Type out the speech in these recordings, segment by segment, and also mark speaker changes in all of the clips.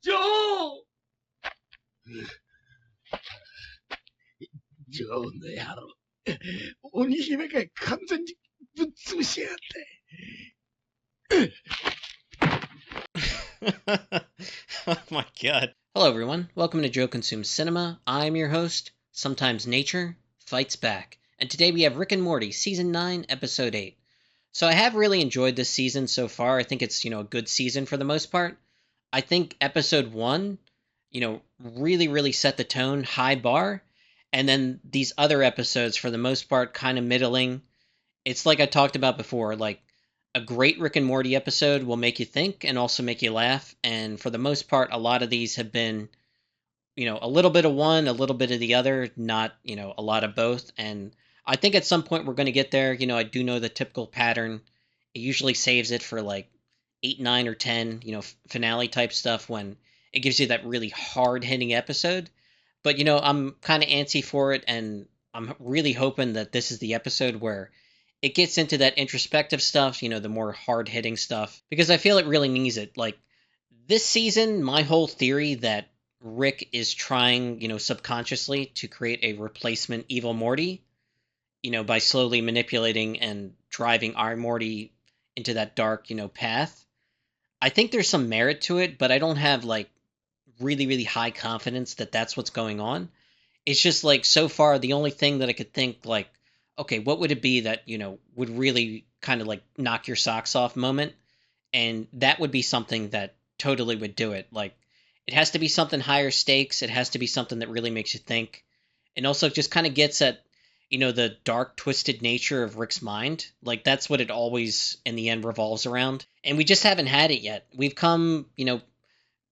Speaker 1: Joe! ジョーの野郎。鬼姫が完全にぶっ潰しやがって。
Speaker 2: Oh my god. Hello everyone, welcome to Joe Consumes Cinema. I'm your host, Sometimes Nature Fights Back. And today we have Rick and Morty, Season 9, Episode 8. So I have really enjoyed this season so far. I think it's, a good season for the most part. I think Episode 1, really set the tone, high bar. And then these other episodes, for the most part, kind of middling. It's like I talked about before, like a great Rick and Morty episode will make you think and also make you laugh. And for the most part, a lot of these have been, a little bit of one, a little bit of the other, not, a lot of both. And I think at some point we're going to get there. I do know the typical pattern. It usually saves it for like 8, 9, or 10, finale type stuff when it gives you that really hard hitting episode. But, I'm kind of antsy for it, and I'm really hoping that this is the episode where it gets into that introspective stuff, the more hard-hitting stuff, because I feel it really needs it. Like, this season, my whole theory that Rick is trying, subconsciously to create a replacement evil Morty, by slowly manipulating and driving our Morty into that dark, path. I think there's some merit to it, but I don't have, like, really high confidence that that's what's going on. It's just like so far the only thing that I could think like, okay, what would it be that, would really kind of like knock your socks off moment? And that would be something that totally would do it. Like it has to be something higher stakes. It has to be something that really makes you think. And also just kind of gets at, the dark, twisted nature of Rick's mind. Like that's what it always in the end revolves around. And we just haven't had it yet. We've come,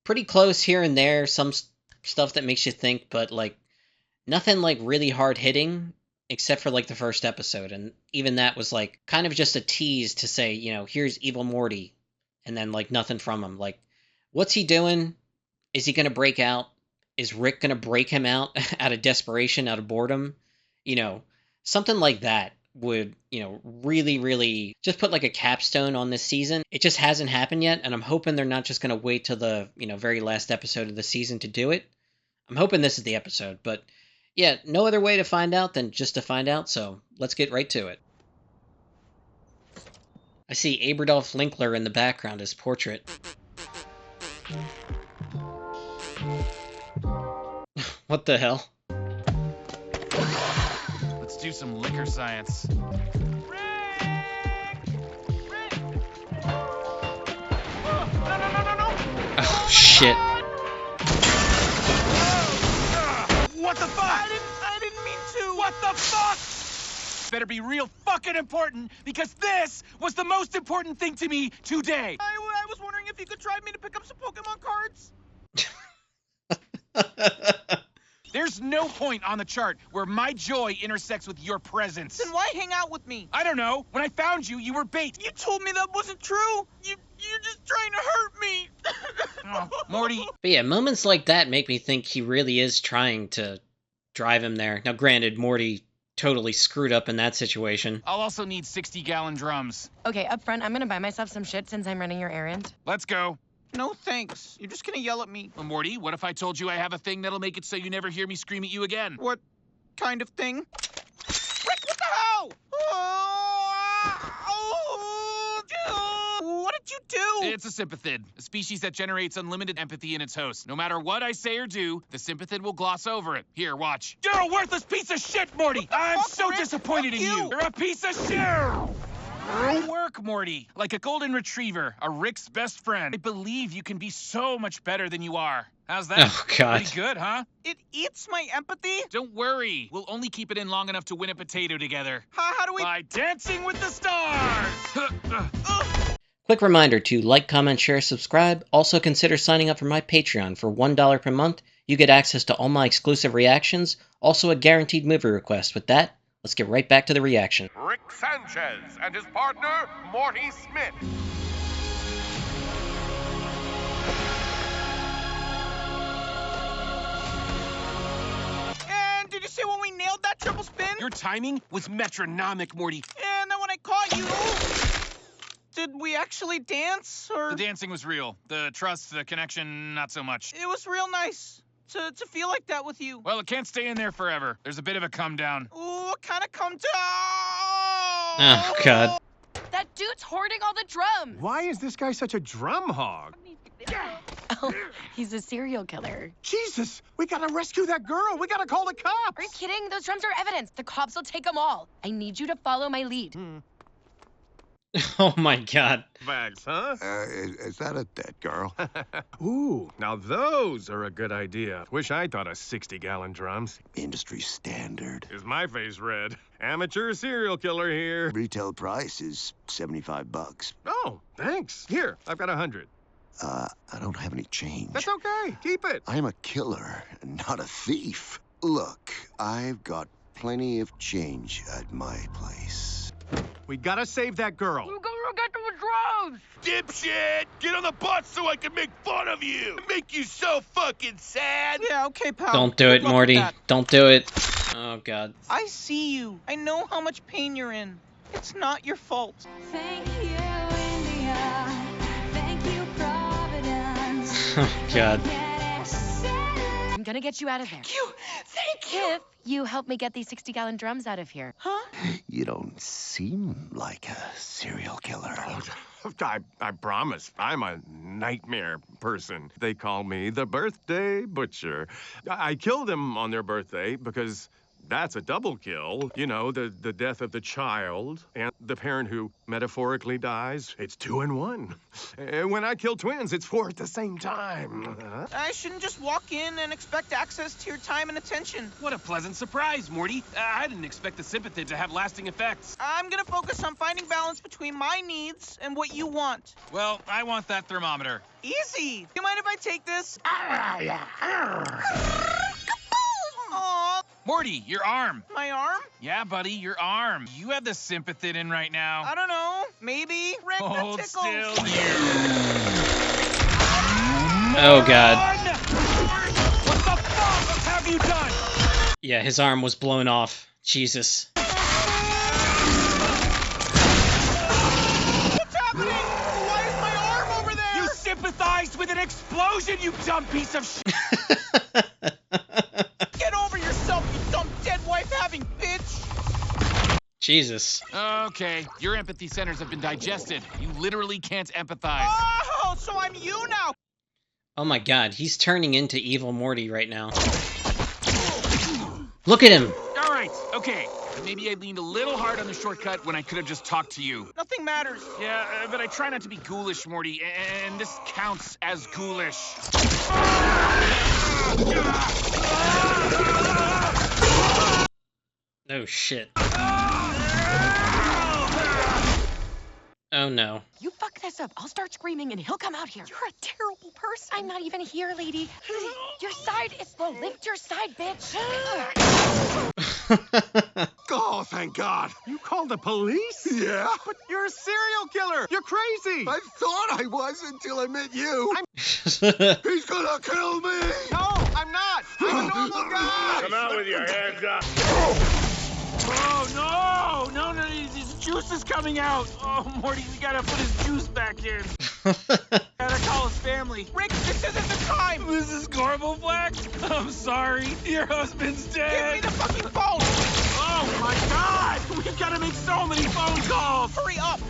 Speaker 2: pretty close here and there, some stuff that makes you think, but like nothing like really hard hitting except for like the first episode. And even that was like kind of just a tease to say, here's evil Morty, and then like nothing from him. Like, what's he doing? Is he going to break out? Is Rick going to break him out out of desperation, out of boredom? Something like that would, really just put like a capstone on this season. It just hasn't happened yet, and I'm hoping they're not just going to wait till the, very last episode of the season to do it. I'm hoping this is the episode, but yeah, no other way to find out than just to find out, so let's get right to it. I see Aberdolf Linkler in the background as portrait. What the hell?
Speaker 3: Let's do some liquor science. Rick! No.
Speaker 2: Oh, shit.
Speaker 3: What the fuck? I didn't mean to. What the fuck? Better be real fucking important, because this was the most important thing to me today. I was wondering if you could drive me to pick up some Pokemon cards. There's no point on the chart where my joy intersects with your presence.
Speaker 4: Then why hang out with me?
Speaker 3: I don't know. When I found you, you were bait.
Speaker 4: You told me that wasn't true. You're just trying to hurt me.
Speaker 3: Oh, Morty.
Speaker 2: But yeah, moments like that make me think he really is trying to drive him there. Now, granted, Morty totally screwed up in that situation.
Speaker 3: I'll also need 60-gallon drums.
Speaker 5: Okay, up front, I'm gonna buy myself some shit since I'm running your errand.
Speaker 3: Let's go.
Speaker 4: No thanks. You're just gonna yell at me.
Speaker 3: Well, Morty, what if I told you I have a thing that'll make it so you never hear me scream at you again?
Speaker 4: What kind of thing? Rick, what the hell? What did you do?
Speaker 3: It's a sympathid, a species that generates unlimited empathy in its host. No matter what I say or do, the sympathid will gloss over it. Here, watch. You're a worthless piece of shit, Morty! I'm
Speaker 4: fuck,
Speaker 3: so
Speaker 4: Rick?
Speaker 3: disappointed
Speaker 4: Fuck
Speaker 3: in you!
Speaker 4: you!
Speaker 3: You're a piece of shit! Work, Morty. Like a golden retriever, a Rick's best friend. I believe you can be so much better than you are. How's that?
Speaker 2: Oh, God.
Speaker 3: Pretty good, huh?
Speaker 4: It eats my empathy?
Speaker 3: Don't worry. We'll only keep it in long enough to win a potato together.
Speaker 4: How do we...
Speaker 3: By dancing with the stars!
Speaker 2: Quick reminder to like, comment, share, subscribe. Also consider signing up for my Patreon for $1 per month. You get access to all my exclusive reactions, also a guaranteed movie request. With that, let's get right back to the reaction.
Speaker 6: Rick Sanchez and his partner, Morty Smith.
Speaker 4: And did you see when we nailed that triple spin?
Speaker 3: Your timing was metronomic, Morty.
Speaker 4: And then when I caught you... Did we actually dance, or...?
Speaker 3: The dancing was real. The trust, the connection, not so much.
Speaker 4: It was real nice to feel like that with you.
Speaker 3: Well, it can't stay in there forever. There's a bit of a come down.
Speaker 4: Ooh, what kind of come down?
Speaker 2: Oh, God.
Speaker 5: That dude's hoarding all the drums.
Speaker 6: Why is this guy such a drum hog?
Speaker 5: Oh, he's a serial killer.
Speaker 6: Jesus, we gotta rescue that girl. We gotta call the cops.
Speaker 5: Are you kidding? Those drums are evidence. The cops will take them all. I need you to follow my lead.
Speaker 2: Oh my God.
Speaker 6: Bags, huh?
Speaker 7: Is that a dead girl?
Speaker 6: Ooh, now those are a good idea. Wish I thought of 60-gallon drums.
Speaker 7: Industry standard.
Speaker 6: Is my face red? Amateur serial killer here.
Speaker 7: Retail price is $75.
Speaker 6: Oh, thanks. Here, I've got 100.
Speaker 7: I don't have any change.
Speaker 6: That's okay. Keep it.
Speaker 7: I'm a killer, not a thief. Look, I've got plenty of change at my place.
Speaker 6: We gotta save that girl.
Speaker 5: You go get the drums.
Speaker 8: Dipshit! Get on the bus so I can make fun of you! Make you so fucking sad!
Speaker 4: Yeah, okay, pal.
Speaker 2: Don't do it,
Speaker 4: Good luck with
Speaker 2: Morty.
Speaker 4: that.
Speaker 2: Don't do it. Oh, God.
Speaker 4: I see you. I know how much pain you're in. It's not your fault.
Speaker 9: Thank you, India. Thank you, Providence.
Speaker 2: Oh, God.
Speaker 5: I'm gonna get you out of there.
Speaker 4: Thank you.
Speaker 5: If you help me get these 60-gallon drums out of here.
Speaker 4: Huh?
Speaker 7: You don't seem like a serial killer.
Speaker 6: I promise. I'm a nightmare person. They call me the birthday butcher. I kill them on their birthday because that's a double kill. You know, the death of the child and the parent who metaphorically dies. It's 2 in 1. And when I kill twins, it's 4 at the same time.
Speaker 4: I shouldn't just walk in and expect access to your time and attention.
Speaker 3: What a pleasant surprise, Morty. I didn't expect the sympathy to have lasting effects.
Speaker 4: I'm gonna focus on finding balance between my needs and what you want.
Speaker 3: Well, I want that thermometer.
Speaker 4: Easy. You mind if I take this? Aw,
Speaker 3: Morty, your arm.
Speaker 4: my arm?
Speaker 3: Yeah, buddy, your arm. You have the sympathit in right now.
Speaker 4: I don't know. Maybe. Rick, that
Speaker 3: Hold
Speaker 4: tickles.
Speaker 3: still, you.
Speaker 2: Oh, God.
Speaker 3: Run! What the fuck have you done?
Speaker 2: Yeah, his arm was blown off. Jesus.
Speaker 4: What's happening? Why is my arm over there?
Speaker 3: You sympathized with an explosion, you dumb piece of shit.
Speaker 4: Get over yourself, you dumb dead wife-having bitch!
Speaker 2: Jesus.
Speaker 3: Okay, your empathy centers have been digested. You literally can't empathize.
Speaker 4: Oh, so I'm you now!
Speaker 2: Oh my God, he's turning into evil Morty right now. Look at him.
Speaker 3: All right, okay. Maybe I leaned a little hard on the shortcut when I could have just talked to you.
Speaker 4: Nothing matters.
Speaker 3: Yeah, but I try not to be ghoulish, Morty, and this counts as ghoulish.
Speaker 2: Oh, shit. Oh, no.
Speaker 5: You fuck this up, I'll start screaming and he'll come out here. You're a terrible person. I'm not even here, lady. Your side is... Well, lift your side, bitch.
Speaker 6: Oh, thank God. You called the police?
Speaker 7: Yeah?
Speaker 6: But you're a serial killer. You're crazy.
Speaker 7: I thought I was until I met you. He's gonna kill me!
Speaker 6: No, I'm not. I'm a normal guy.
Speaker 8: Come out with your hands up.
Speaker 3: Oh, no, his juice is coming out. Oh, Morty, we gotta put his juice back in. Gotta call his family.
Speaker 4: Rick, this isn't the time!
Speaker 3: Mrs. Gorbelfleck, I'm sorry. Your husband's
Speaker 4: Give
Speaker 3: dead.
Speaker 4: me the fucking phone!
Speaker 3: Oh, my God. We've gotta make so many phone calls.
Speaker 4: Hurry up!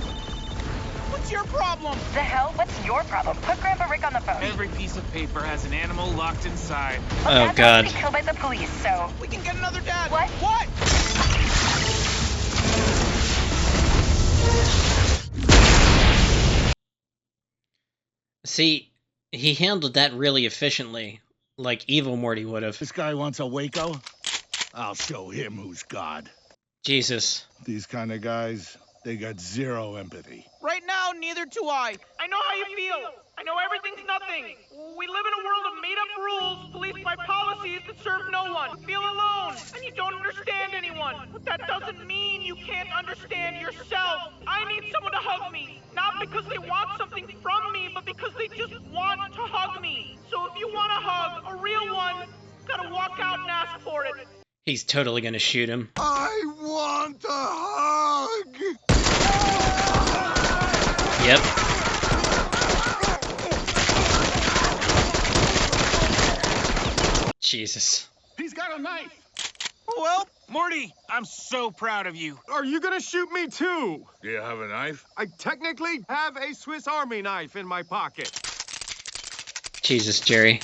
Speaker 4: What's your problem?
Speaker 5: The hell? What's your problem? Put Grandpa Rick on the phone.
Speaker 3: Every piece of paper has an animal locked inside.
Speaker 2: Oh, God.
Speaker 5: Killed by the police, so...
Speaker 4: We can get another dad.
Speaker 5: What?
Speaker 4: What?
Speaker 2: See, he handled that really efficiently, like evil Morty would have.
Speaker 1: This guy wants a Waco? I'll show him who's God.
Speaker 2: Jesus.
Speaker 1: These kind of guys, they got zero empathy.
Speaker 4: Right now, neither do I. I know how you feel. I know everything's nothing. We live in a world of made-up rules, policed by policies that serve no one. You feel alone, and you don't understand anyone. But that doesn't mean you can't understand yourself. I need someone to hug me. Not because they want something from me, but because they just want to hug me. So if you want a hug, a real one, you gotta walk out and ask for it.
Speaker 2: He's totally gonna shoot him.
Speaker 7: I want a hug!
Speaker 2: Yep. Jesus.
Speaker 6: He's got a knife.
Speaker 3: Well, Morty, I'm so proud of you.
Speaker 6: Are you gonna shoot me too?
Speaker 8: Do you have a knife?
Speaker 6: I technically have a Swiss Army knife in my pocket.
Speaker 2: Jesus, Jerry.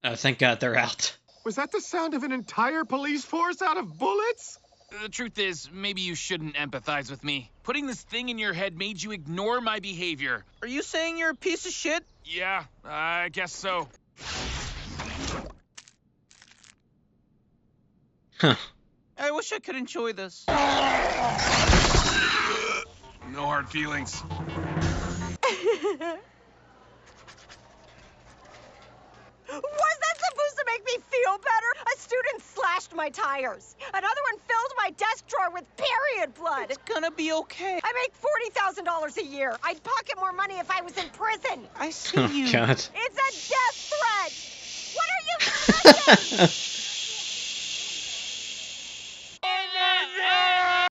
Speaker 2: Oh, thank God they're out.
Speaker 6: Was that the sound of an entire police force out of bullets?
Speaker 3: The truth is, maybe you shouldn't empathize with me. Putting this thing in your head made you ignore my behavior.
Speaker 4: Are you saying you're a piece of shit?
Speaker 3: Yeah, I guess so.
Speaker 2: Huh.
Speaker 4: I wish I could enjoy this.
Speaker 3: No hard feelings.
Speaker 5: Was that supposed to make me feel better? A student slashed my tires. Another one filled my desk drawer with period blood.
Speaker 4: It's gonna be okay.
Speaker 5: I make $40,000 a year. I'd pocket more money if I was in prison.
Speaker 4: I see
Speaker 2: Oh,
Speaker 4: you.
Speaker 2: God.
Speaker 5: It's a death threat. What are you thinking?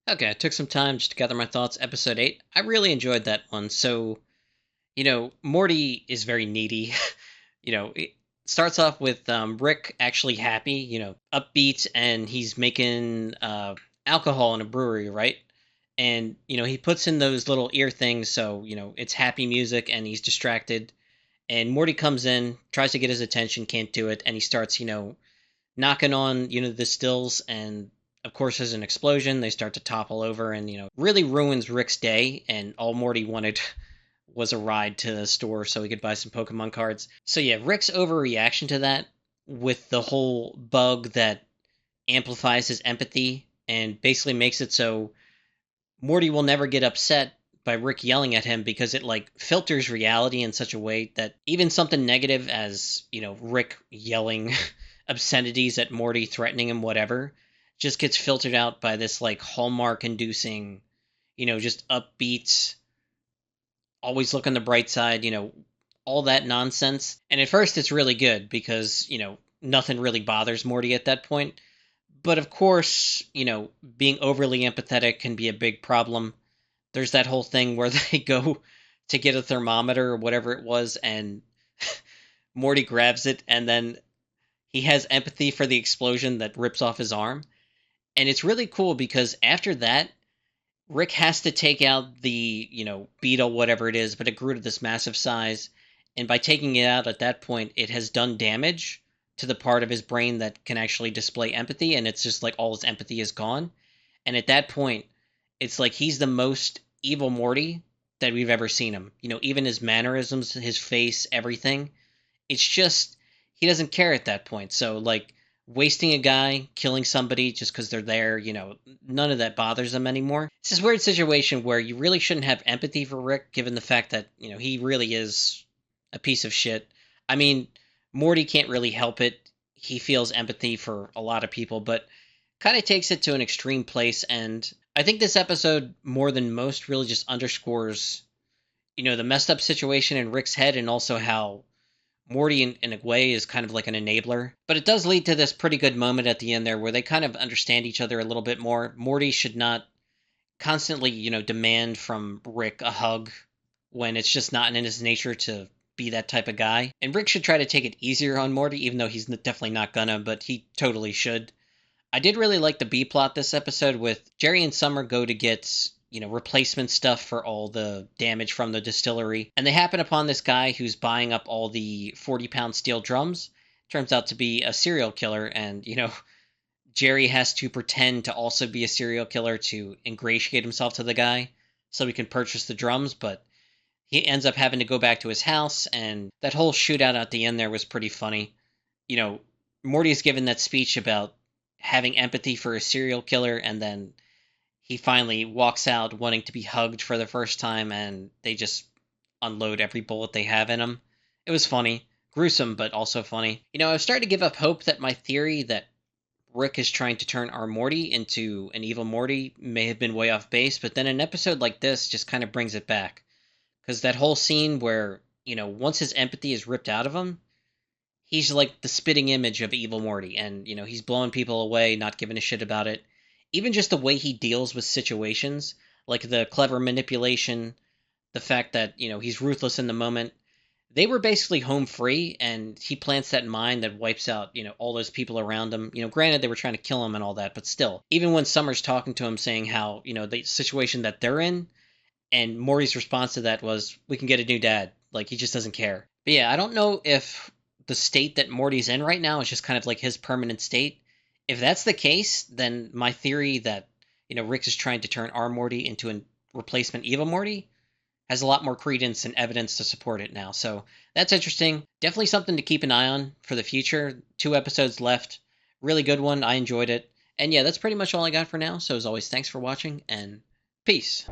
Speaker 2: Okay, I took some time just to gather my thoughts. Episode 8. I really enjoyed that one. So, Morty is very needy. It starts off with Rick actually happy, upbeat, and he's making alcohol in a brewery, right? And, he puts in those little ear things, so, it's happy music, and he's distracted. And Morty comes in, tries to get his attention, can't do it, and he starts, knocking on, the stills, and of course there's an explosion. They start to topple over, and, really ruins Rick's day, and all Morty wanted was a ride to the store so he could buy some Pokemon cards. So yeah, Rick's overreaction to that with the whole bug that amplifies his empathy and basically makes it so Morty will never get upset by Rick yelling at him because it filters reality in such a way that even something negative as, Rick yelling obscenities at Morty, threatening him, whatever, just gets filtered out by this Hallmark inducing, just upbeat, always look on the bright side, all that nonsense. And at first it's really good because, nothing really bothers Morty at that point. But of course, being overly empathetic can be a big problem. There's that whole thing where they go to get a thermometer or whatever it was, and Morty grabs it, and then he has empathy for the explosion that rips off his arm. And it's really cool because after that, Rick has to take out the, beetle, whatever it is, but it grew to this massive size. And by taking it out at that point, it has done damage to the part of his brain that can actually display empathy. And it's just all his empathy is gone. And at that point, it's he's the most evil Morty that we've ever seen him. Even his mannerisms, his face, everything. It's just, he doesn't care at that point. So, wasting a guy, killing somebody just because they're there, none of that bothers them anymore. It's this weird situation where you really shouldn't have empathy for Rick, given the fact that, he really is a piece of shit. I mean, Morty can't really help it. He feels empathy for a lot of people, but kind of takes it to an extreme place. And I think this episode, more than most, really just underscores, the messed up situation in Rick's head, and also how Morty, in a way, is kind of like an enabler. But it does lead to this pretty good moment at the end there where they kind of understand each other a little bit more. Morty should not constantly, demand from Rick a hug when it's just not in his nature to be that type of guy. And Rick should try to take it easier on Morty, even though he's definitely not gonna, but he totally should. I did really like the B-plot this episode with Jerry and Summer go to get, replacement stuff for all the damage from the distillery. And they happen upon this guy who's buying up all the 40-pound steel drums. Turns out to be a serial killer, and, Jerry has to pretend to also be a serial killer to ingratiate himself to the guy so he can purchase the drums, but he ends up having to go back to his house, and that whole shootout at the end there was pretty funny. Morty's given that speech about having empathy for a serial killer, and then he finally walks out wanting to be hugged for the first time, and they just unload every bullet they have in him. It was funny. Gruesome, but also funny. I was starting to give up hope that my theory that Rick is trying to turn our Morty into an evil Morty may have been way off base, but then an episode like this just kind of brings it back. Because that whole scene where, once his empathy is ripped out of him, he's like the spitting image of evil Morty, and, he's blowing people away, not giving a shit about it. Even just the way he deals with situations, like the clever manipulation, the fact that, he's ruthless in the moment. They were basically home free, and he plants that mine that wipes out, all those people around him. Granted, they were trying to kill him and all that, but still, even when Summer's talking to him saying how, the situation that they're in, and Morty's response to that was, we can get a new dad. Like, he just doesn't care. But yeah, I don't know if the state that Morty's in right now is just kind of like his permanent state. If that's the case, then my theory that, Rick is trying to turn our Morty into a replacement evil Morty has a lot more credence and evidence to support it now. So that's interesting. Definitely something to keep an eye on for the future. 2 episodes left. Really good one. I enjoyed it. And yeah, that's pretty much all I got for now. So as always, thanks for watching, and peace.